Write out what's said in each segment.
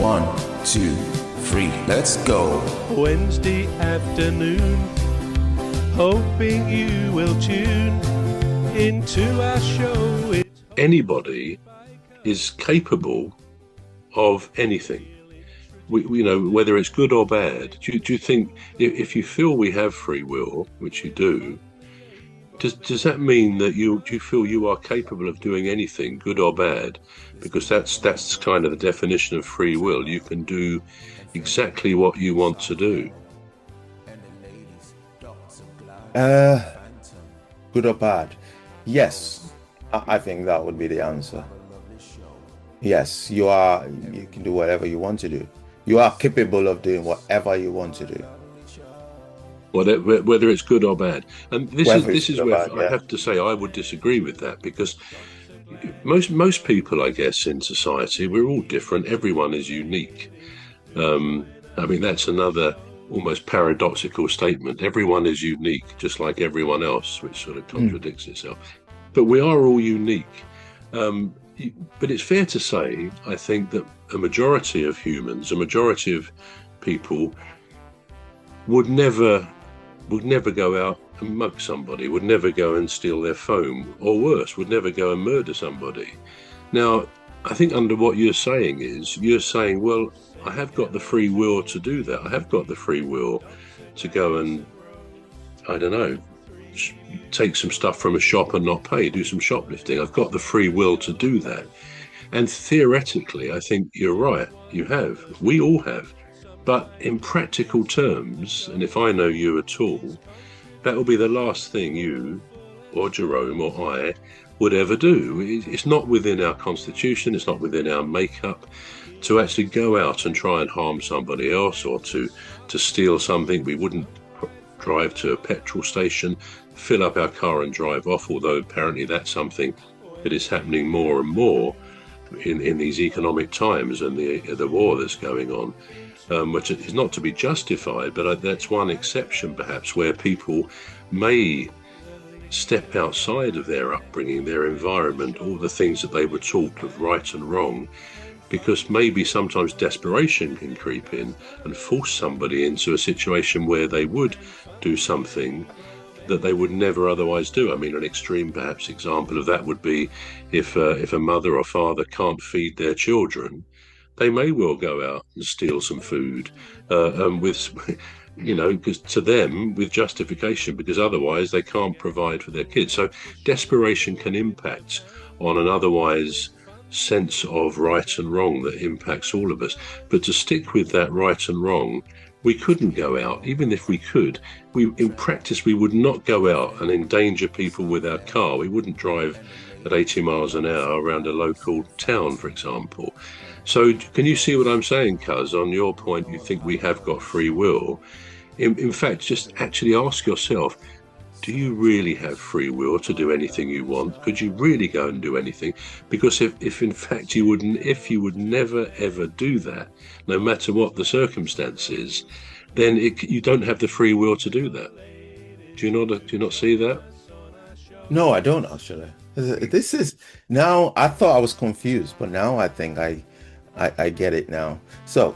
1, 2, 3, let's go. Wednesday afternoon, hoping you will tune into our show. Anybody is capable of anything. We know, whether it's good or bad. Do you think, if you feel we have free will, which you do, does that mean that do you feel you are capable of doing anything, good or bad? Because that's kind of the definition of free will. You can do exactly what you want to do. Good or bad? Yes, I think that would be the answer. Yes, you can do whatever you want to do. You are capable of doing whatever you want to do. Whether it's good or bad. And this is where bad, yeah. I have to say I would disagree with that, because most people, I guess, in society, we're all different. Everyone is unique. I mean, that's another almost paradoxical statement. Everyone is unique, just like everyone else, which sort of contradicts itself. But we are all unique. But it's fair to say, I think, that a majority of humans, a majority of people would never go out and mug somebody, would never go and steal their phone, or worse, would never go and murder somebody. Now, I think under what you're saying, well, I have got the free will to do that. I have got the free will to go and, I don't know, take some stuff from a shop and not pay, do some shoplifting. I've got the free will to do that. And theoretically, I think you're right. You have. We all have. But in practical terms, and if I know you at all, that will be the last thing you or Jerome or I would ever do. It's not within our constitution, it's not within our makeup to actually go out and try and harm somebody else, or to steal something. We wouldn't drive to a petrol station, fill up our car and drive off, although apparently that's something that is happening more and more in these economic times and the war that's going on. Which is not to be justified, but that's one exception perhaps where people may step outside of their upbringing, their environment, all the things that they were taught of right and wrong, because maybe sometimes desperation can creep in and force somebody into a situation where they would do something that they would never otherwise do. I mean, an extreme perhaps example of that would be if a mother or father can't feed their children, they may well go out and steal some food, with, because to them, with justification, because otherwise they can't provide for their kids. So desperation can impact on an otherwise sense of right and wrong that impacts all of us. But to stick with that right and wrong, we couldn't go out. Even if we could, in practice, we would not go out and endanger people with our car. We wouldn't drive at 80 miles an hour around a local town, for example. So can you see what I'm saying, Cuz? On your point, you think we have got free will. In fact, just actually ask yourself, do you really have free will to do anything you want? Could you really go and do anything? Because if in fact you would never ever do that, no matter what the circumstances, then you don't have the free will to do that. Do you not see that? No, I don't actually. This is, now I thought I was confused, but now I think I get it now. So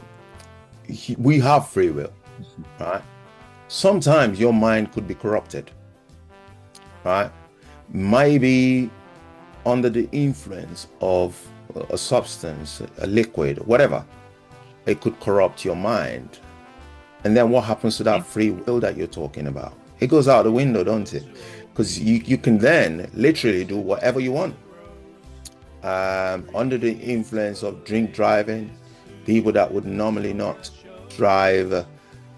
we have free will, right? Sometimes your mind could be corrupted, right? Maybe under the influence of a substance, a liquid, whatever, it could corrupt your mind. And then what happens to that free will that you're talking about? It goes out the window, don't it? Because you can then literally do whatever you want. Under the influence of drink driving, people that would normally not drive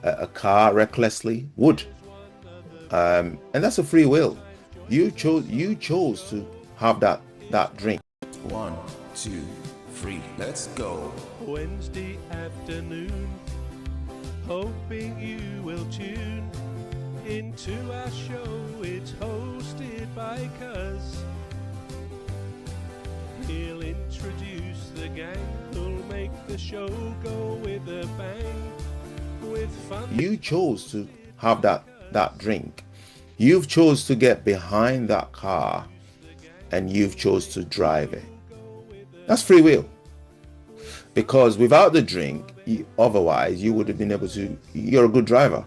a car recklessly would. And that's a free will. You chose to have that drink. 1, 2, 3, let's go. Wednesday afternoon, hoping you will tune into our show. It's hosted by Cuz. He'll introduce the gang who'll make the show go with a bang. With fun. You chose to have that drink. You've chose to get behind that car and you've chose to drive it. That's free will. because without the drink, otherwise you would have been able to. You're a good driver,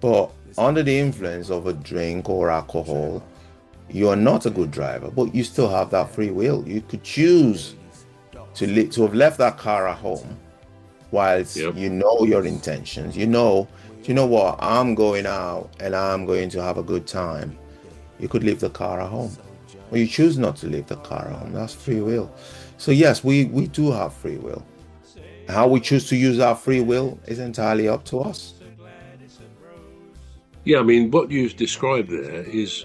but under the influence of a drink or alcohol, you are not a good driver. But you still have that free will. You could choose to have left that car at home, whilst you know your intentions. You know what, I'm going out and I'm going to have a good time. You could leave the car at home, or you choose not to leave the car at home. That's free will. So yes, we do have free will. How we choose to use our free will is entirely up to us. Yeah, I mean, what you've described there is,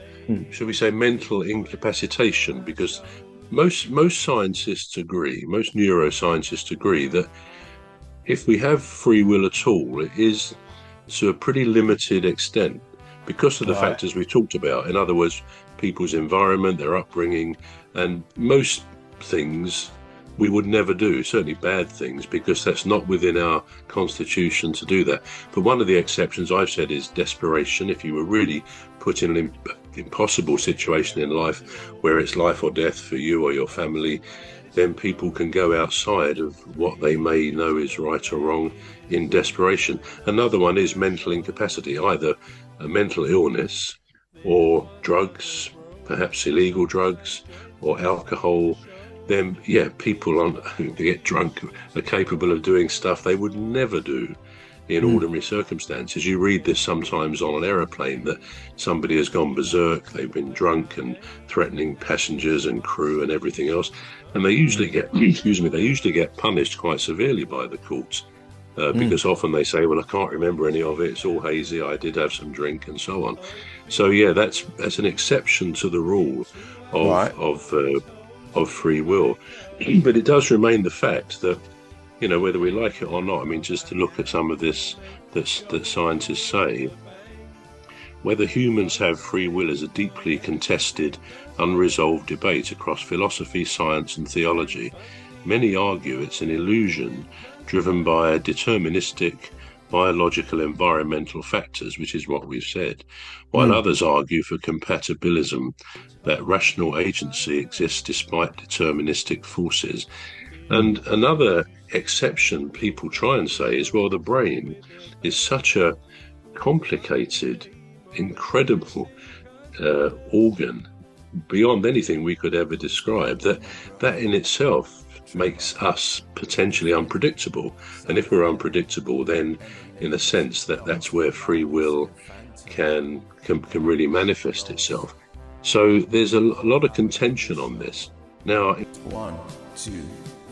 shall we say, mental incapacitation, because most scientists agree, most neuroscientists agree that if we have free will at all, it is to a pretty limited extent because of the factors we talked about. In other words, people's environment, their upbringing, and most things we would never do, certainly bad things, because that's not within our constitution to do that. But one of the exceptions I've said is desperation. If you were really put in an impossible situation in life where it's life or death for you or your family, then people can go outside of what they may know is right or wrong in desperation. Another one is mental incapacity, either a mental illness or drugs, perhaps illegal drugs or alcohol. Then, people who get drunk are capable of doing stuff they would never do in ordinary circumstances. You read this sometimes on an aeroplane, that somebody has gone berserk, they've been drunk and threatening passengers and crew and everything else, and they usually get they usually get punished quite severely by the courts, because often they say, well, I can't remember any of it, it's all hazy, I did have some drink, and so on. So that's an exception to the rule of free will. But it does remain the fact that, whether we like it or not, I mean, just to look at some of this that scientists say, whether humans have free will is a deeply contested, unresolved debate across philosophy, science, and theology. Many argue it's an illusion driven by deterministic biological environmental factors, which is what we've said, while others argue for compatibilism, that rational agency exists despite deterministic forces. And another exception people try and say is, well, the brain is such a complicated, incredible organ beyond anything we could ever describe, that in itself makes us potentially unpredictable. And if we're unpredictable, then in a sense that's where free will can really manifest itself. So there's a lot of contention on this. Now, 1, 2,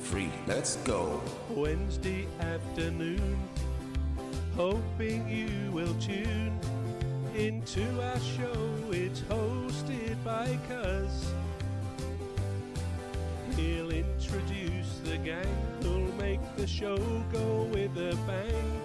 3, let's go. Wednesday afternoon, hoping you will tune into our show. It's hosted by Cuz. He'll introduce the gang who'll make the show go with a bang.